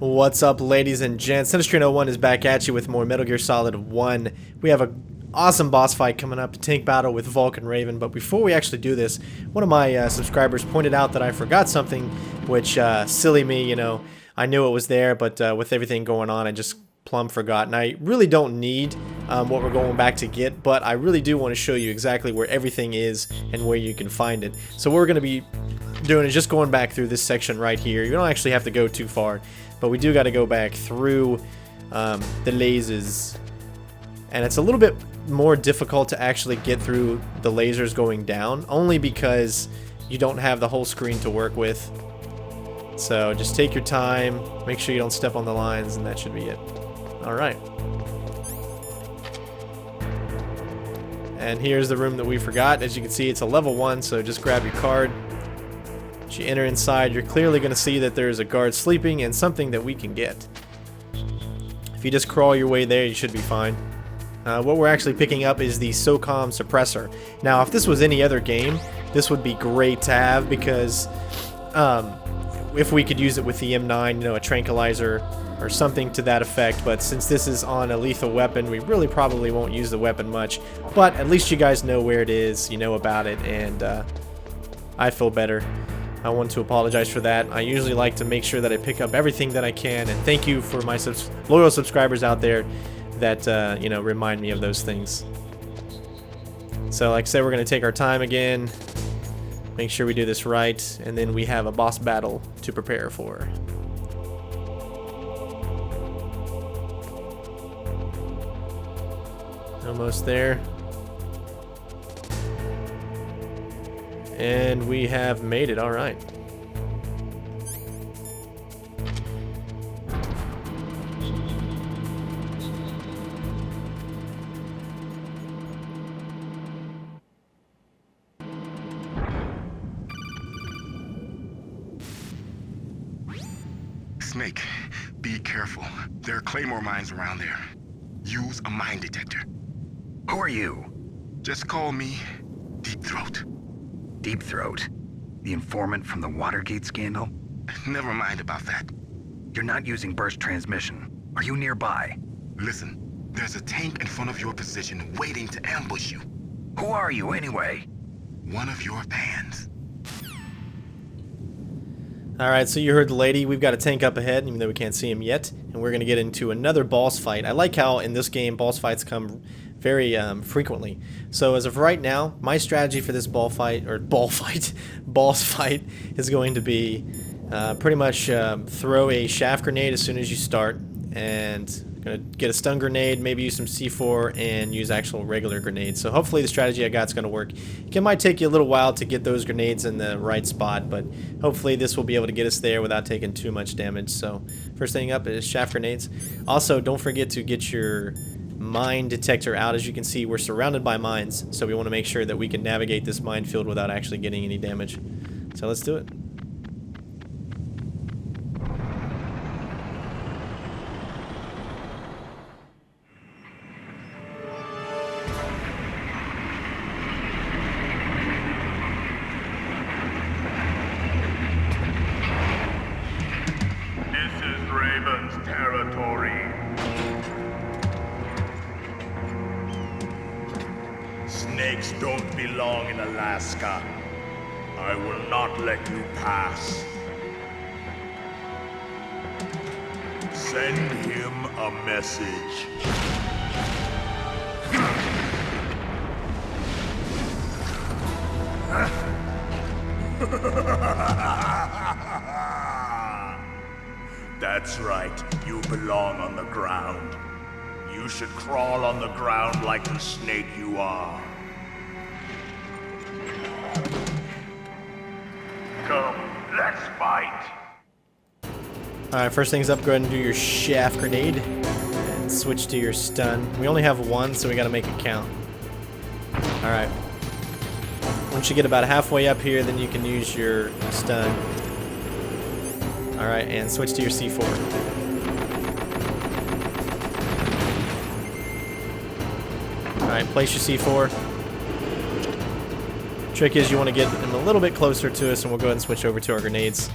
What's up, ladies and gents? CenterStrain01 is back at you with more Metal Gear Solid 1. We have an awesome boss fight coming up, a tank battle with Vulcan Raven. But before we actually do this, one of my subscribers pointed out that I forgot something, which, silly me, you know, I knew it was there, but with everything going on, I just plumb forgot. And I really don't need what we're going back to get, but I really do want to show you exactly where everything is and where you can find it. So what we're going to be doing is just going back through this section right here. You don't actually have to go too far, but we do got to go back through the lasers, and it's a little bit more difficult to actually get through the lasers going down, only because you don't have the whole screen to work with. So just take your time, make sure you don't step on the lines, and that should be it. Alright. And here's the room that we forgot. As you can see, it's a level 1, so just grab your card. As you enter inside, you're clearly going to see that there's a guard sleeping and something that we can get. If you just crawl your way there, you should be fine. What we're actually picking up is the SOCOM suppressor. Now, if this was any other game, this would be great to have, because if we could use it with the M9, you know, a tranquilizer or something to that effect. But since this is on a lethal weapon, we really probably won't use the weapon much. But at least you guys know where it is, you know about it, and I feel better. I want to apologize for that. I usually like to make sure that I pick up everything that I can, and thank you for my loyal subscribers out there that you know, remind me of those things. So like I said, we're going to take our time again, make sure we do this right, and then we have a boss battle to prepare for. Almost there. And we have made it, alright. Snake, be careful. There are claymore mines around there. Use a mine detector. Who are you? Just call me Deep Throat. Deep Throat? The informant from the Watergate scandal? Never mind about that. You're not using burst transmission. Are you nearby? Listen, there's a tank in front of your position waiting to ambush you. Who are you anyway? One of your fans. Alright, so you heard the lady. We've got a tank up ahead, even though we can't see him yet. And we're going to get into another boss fight. I like how in this game boss fights come very frequently. So as of right now, my strategy for this boss fight is going to be pretty much throw a chaff grenade as soon as you start, and gonna get a stun grenade, maybe use some C4, and use actual regular grenades. So hopefully the strategy I got is gonna work. It might take you a little while to get those grenades in the right spot, but hopefully this will be able to get us there without taking too much damage. So first thing up is chaff grenades. Also, don't forget to get your mine detector out. As you can see, we're surrounded by mines, so we want to make sure that we can navigate this minefield without actually getting any damage. So let's do it. This is Raven's territory. Snakes don't belong in Alaska. I will not let you pass. Send him a message. That's right, you belong on the ground. You should crawl on the ground like the snake you are. Come, let's fight. Alright, first things up, go ahead and do your chaff grenade. And switch to your stun. We only have one, so we gotta make it count. Alright. Once you get about halfway up here, then you can use your stun. Alright, and switch to your C4. Alright, place your C4. Trick is you want to get them a little bit closer to us, and we'll go ahead and switch over to our grenades.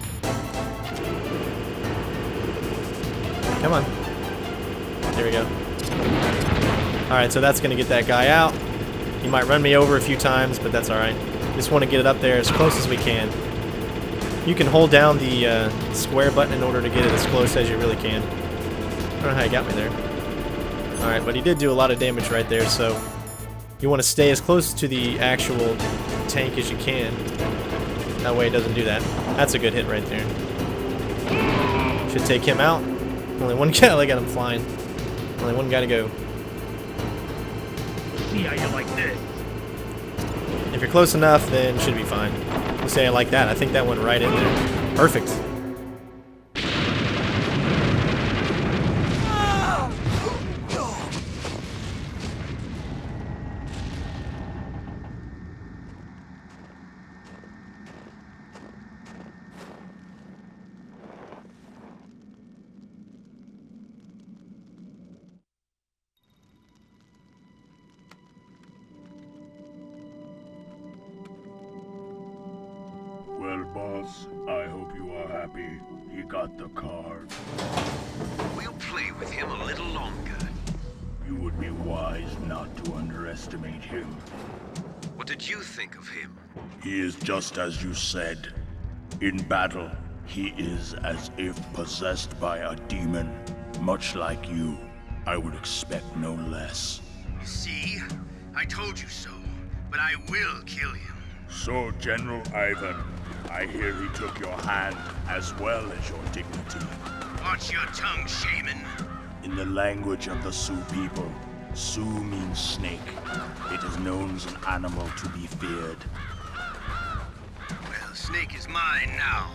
Come on. There we go. Alright, so that's going to get that guy out. He might run me over a few times, but that's alright. Just want to get it up there as close as we can. You can hold down the square button in order to get it as close as you really can. I don't know how he got me there. Alright, but he did do a lot of damage right there, so you want to stay as close to the actual tank as you can. That way it doesn't do that. That's a good hit right there. Should take him out. Only one guy, I got him flying. Only one guy to go. Yeah, you like this. If you're close enough, then should be fine. We'll say I like that. I think that went right in there. Perfect. Well, boss, I hope you are happy. He got the card. We'll play with him a little longer. You would be wise not to underestimate him. What did you think of him? He is just as you said. In battle, he is as if possessed by a demon. Much like you, I would expect no less. See? I told you so. But I will kill him. So, General Ivan, I hear he took your hand as well as your dignity. Watch your tongue, shaman. In the language of the Sioux people, Sioux means snake. It is known as an animal to be feared. Well, Snake is mine now.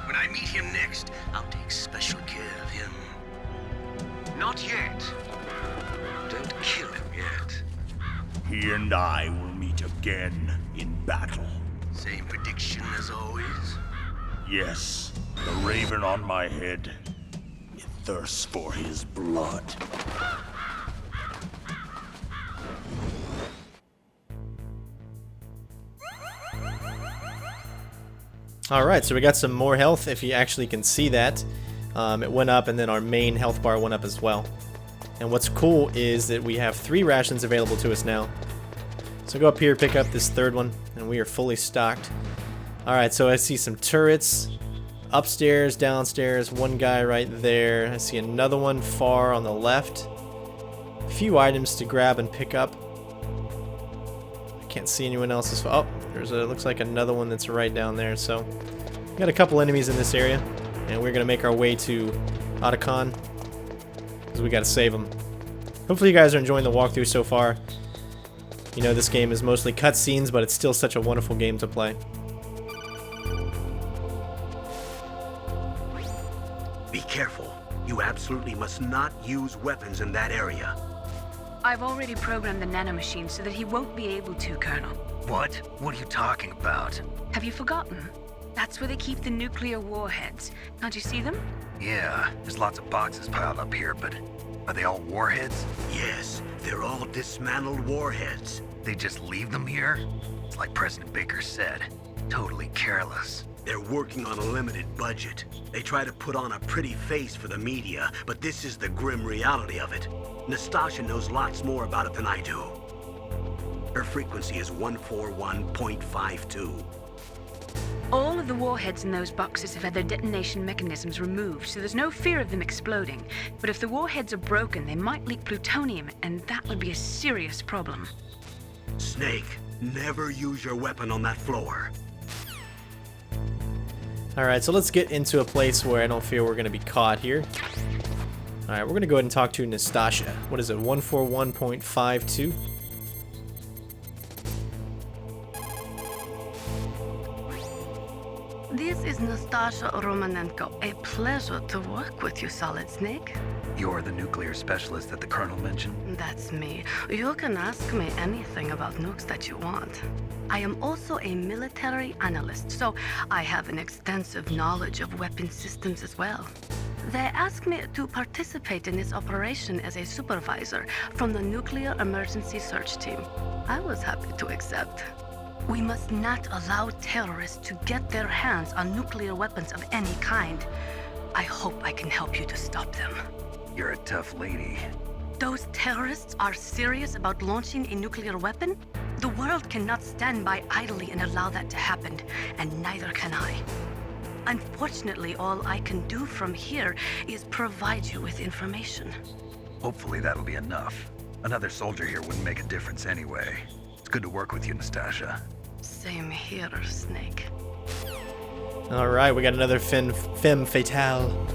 When I meet him next, I'll take special care of him. Not yet. Don't kill him yet. He and I will meet again in battle. Same prediction as always? Yes, the raven on my head. It thirsts for his blood. Alright, so we got some more health, if you actually can see that. It went up, and then our main health bar went up as well. And what's cool is that we have 3 rations available to us now. So go up here, pick up this third one, and we are fully stocked. Alright, so I see some turrets. Upstairs, downstairs, one guy right there. I see another one far on the left. A few items to grab and pick up. I can't see anyone else's. Oh, there's looks like another one that's right down there. So, got a couple enemies in this area, and we're gonna make our way to Otacon because we gotta save them. Hopefully, you guys are enjoying the walkthrough so far. You know, this game is mostly cutscenes, but it's still such a wonderful game to play. Be careful. You absolutely must not use weapons in that area. I've already programmed the nanomachine so that he won't be able to, Colonel. What? What are you talking about? Have you forgotten? That's where they keep the nuclear warheads. Can't you see them? Yeah, there's lots of boxes piled up here, but are they all warheads? Yes, they're all dismantled warheads. They just leave them here? It's like President Baker said. Totally careless. They're working on a limited budget. They try to put on a pretty face for the media, but this is the grim reality of it. Nastasha knows lots more about it than I do. Her frequency is 141.52. All of the warheads in those boxes have had their detonation mechanisms removed, so there's no fear of them exploding. But if the warheads are broken, they might leak plutonium, and that would be a serious problem. Snake, never use your weapon on that floor. Alright, so let's get into a place where I don't feel we're going to be caught here. Alright, we're going to go ahead and talk to Nastasha. What is it, 141.52? This is Nastasha Romanenko. A pleasure to work with you, Solid Snake. You're the nuclear specialist that the Colonel mentioned? That's me. You can ask me anything about nukes that you want. I am also a military analyst, so I have an extensive knowledge of weapon systems as well. They asked me to participate in this operation as a supervisor from the Nuclear Emergency Search Team. I was happy to accept. We must not allow terrorists to get their hands on nuclear weapons of any kind. I hope I can help you to stop them. You're a tough lady. Those terrorists are serious about launching a nuclear weapon? The world cannot stand by idly and allow that to happen, and neither can I. Unfortunately, all I can do from here is provide you with information. Hopefully that'll be enough. Another soldier here wouldn't make a difference anyway. It's good to work with you, Nastasha. Same here, Snake. Alright, we got another femme fatale.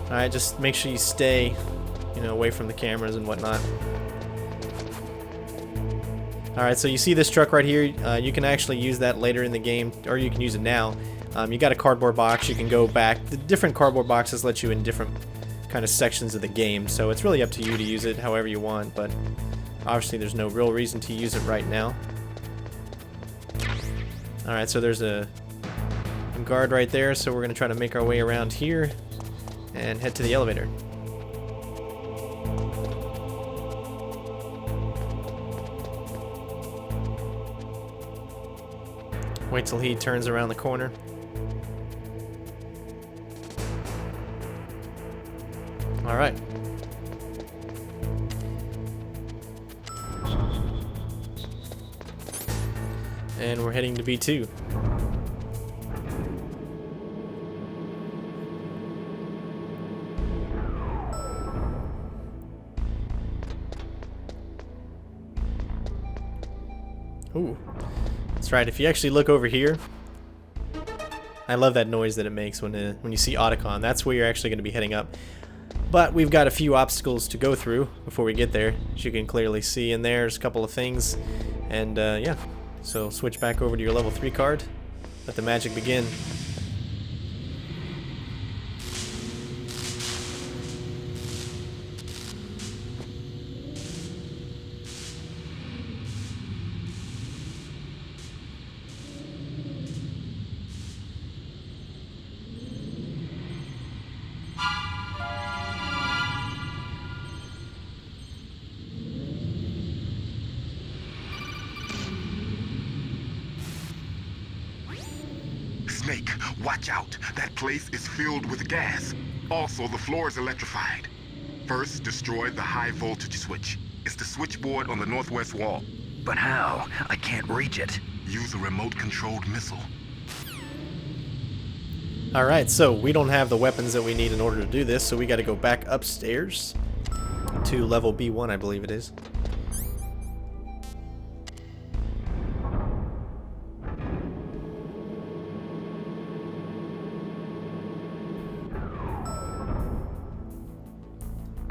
Alright, just make sure you stay, away from the cameras and whatnot. Alright, so you see this truck right here. You can actually use that later in the game, or you can use it now. You got a cardboard box. You can go back. The different cardboard boxes let you in different kind of sections of the game, so it's really up to you to use it however you want, but obviously there's no real reason to use it right now. Alright, so there's a guard right there, so we're going to try to make our way around here and head to the elevator. Wait till he turns around the corner. Alright. And we're heading to B2. Ooh. That's right, if you actually look over here, I love that noise that it makes when you see Otacon. That's where you're actually going to be heading up. But we've got a few obstacles to go through before we get there. As you can clearly see in there, there's a couple of things. And yeah, so switch back over to your level 3 card. Let the magic begin. Snake, watch out. That place is filled with gas. Also, the floor is electrified. First, destroy the high voltage switch. It's the switchboard on the northwest wall. But how? I can't reach it. Use a remote-controlled missile. Alright, so we don't have the weapons that we need in order to do this, so we got to go back upstairs to level B1, I believe it is.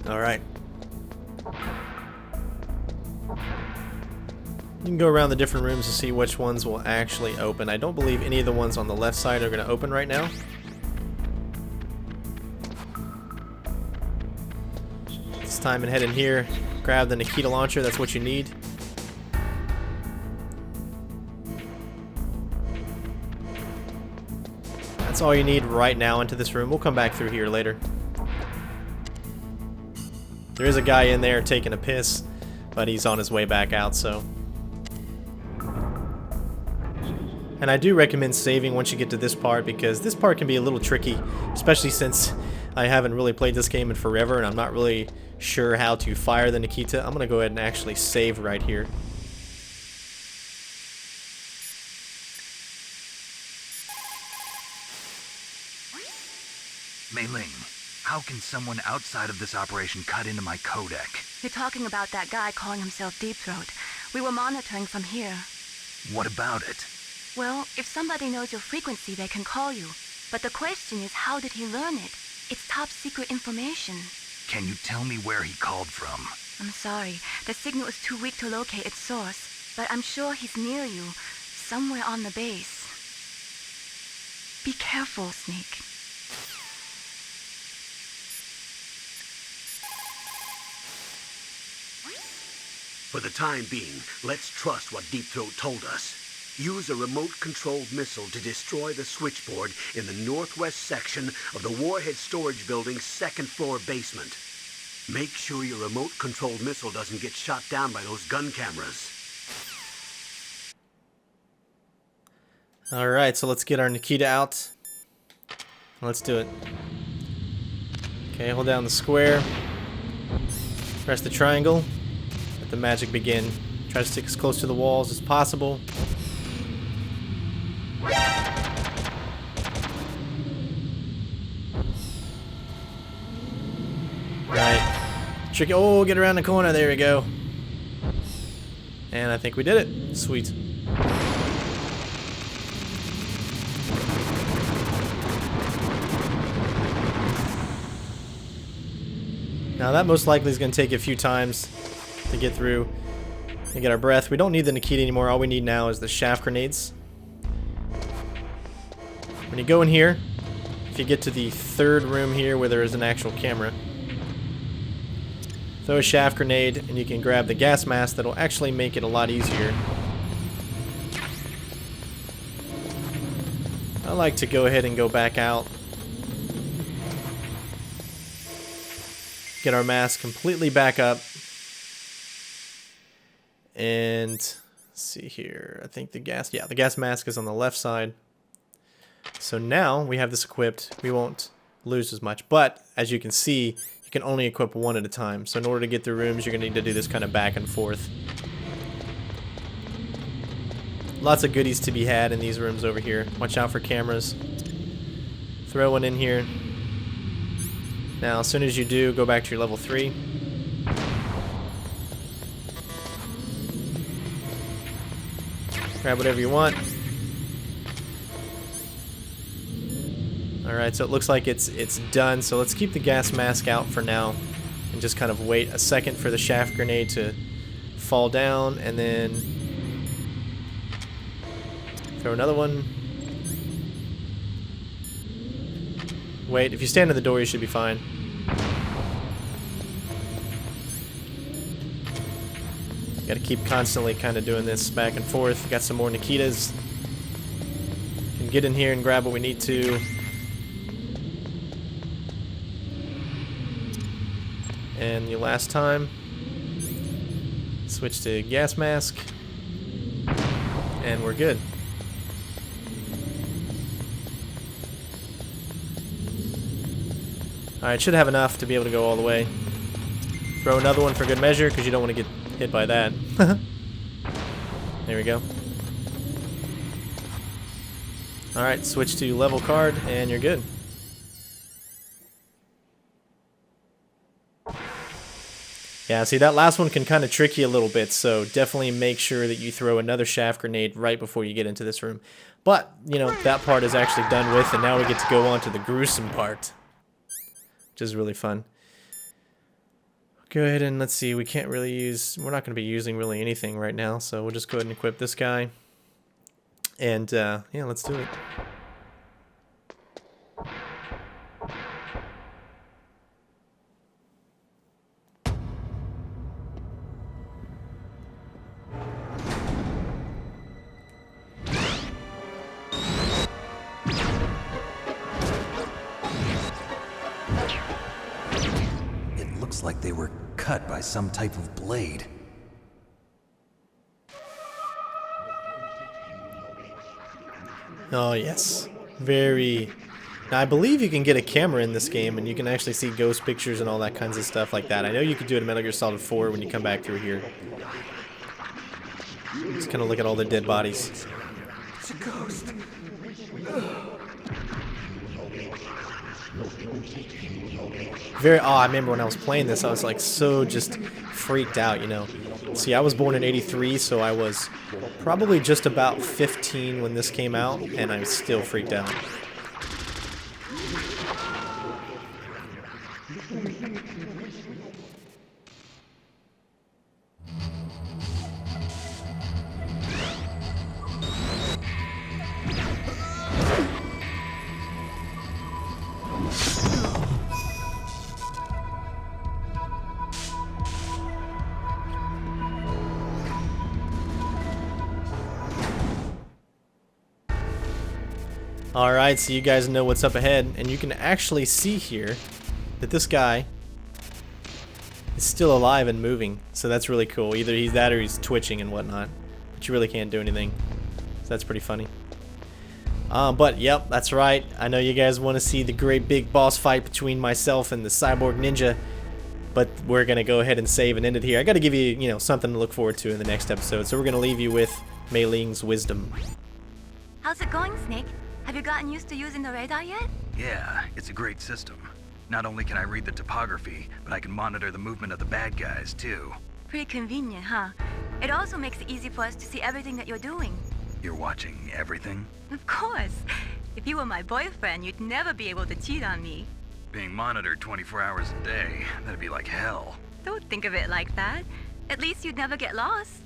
Alright. You can go around the different rooms to see which ones will actually open. I don't believe any of the ones on the left side are going to open right now. It's time and head in here. Grab the Nikita launcher, that's what you need. That's all you need right now into this room. We'll come back through here later. There is a guy in there taking a piss, but he's on his way back out, so. And I do recommend saving once you get to this part, because this part can be a little tricky, especially since I haven't really played this game in forever and I'm not really sure how to fire the Nikita. I'm going to go ahead and actually save right here. Mei Ling, how can someone outside of this operation cut into my codec? You're talking about that guy calling himself Deep Throat. We were monitoring from here. What about it? Well, if somebody knows your frequency, they can call you. But the question is, how did he learn it? It's top secret information. Can you tell me where he called from? I'm sorry, the signal is too weak to locate its source. But I'm sure he's near you, somewhere on the base. Be careful, Snake. For the time being, let's trust what Deep Throat told us. Use a remote-controlled missile to destroy the switchboard in the northwest section of the Warhead Storage Building's second-floor basement. Make sure your remote-controlled missile doesn't get shot down by those gun cameras. Alright, so let's get our Nikita out. Let's do it. Okay, hold down the square. Press the triangle. Let the magic begin. Try to stick as close to the walls as possible. Right. Tricky. Oh, get around the corner. There we go. And I think we did it. Sweet. Now that most likely is going to take a few times to get through and get our breath. We don't need the Nikita anymore. All we need now is the shaft grenades. When you go in here, if you get to the third room here where there is an actual camera, throw a shaft grenade and you can grab the gas mask. That'll actually make it a lot easier. I like to go ahead and go back out. Get our mask completely back up. And let's see here. I think the gas mask is on the left side. So now we have this equipped. We won't lose as much. But as you can see, you can only equip one at a time. So in order to get through rooms, you're going to need to do this kind of back and forth. Lots of goodies to be had in these rooms over here. Watch out for cameras. Throw one in here. Now, as soon as you do, go back to your level 3. Grab whatever you want. Alright, so it looks like it's done. So let's keep the gas mask out for now. And just kind of wait a second for the shaft grenade to fall down. And then throw another one. Wait, if you stand at the door, you should be fine. Gotta keep constantly kind of doing this back and forth. Got some more Nikitas. Can get in here and grab what we need to. And the last time, switch to gas mask. And we're good. Alright, should have enough to be able to go all the way. Throw another one for good measure, because you don't want to get hit by that. There we go. Alright, switch to level card, and you're good. Yeah, see, that last one can kind of trick you a little bit, so definitely make sure that you throw another shaft grenade right before you get into this room. But, you know, that part is actually done with, and now we get to go on to the gruesome part, which is really fun. Go ahead and let's see, we're not going to be using really anything right now, so we'll just go ahead and equip this guy. And, yeah, let's do it. Like they were cut by some type of blade. Oh yes, very. Now I believe you can get a camera in this game and you can actually see ghost pictures and all that kinds of stuff like that. I know you could do it in Metal Gear Solid 4 when you come back through here. Just kind of look at all the dead bodies. It's a ghost. I remember when I was playing this, I was like so just freaked out, you know. See, I was born in '83, so I was probably just about 15 when this came out, and I'm still freaked out. Alright, so you guys know what's up ahead, and you can actually see here that this guy is still alive and moving, so that's really cool. Either he's that or he's twitching and whatnot, but you really can't do anything, so that's pretty funny. But yep, that's right. I know you guys want to see the great big boss fight between myself and the cyborg ninja. But we're going to go ahead and save and end it here. I got to give you, you know, something to look forward to in the next episode. So we're going to leave you with Mei Ling's wisdom. How's it going, Snake? Have you gotten used to using the radar yet? Yeah, it's a great system. Not only can I read the topography, but I can monitor the movement of the bad guys, too. Pretty convenient, huh? It also makes it easy for us to see everything that you're doing. You're watching everything? Of course. If you were my boyfriend, you'd never be able to cheat on me. Being monitored 24 hours a day, that'd be like hell. Don't think of it like that. At least you'd never get lost.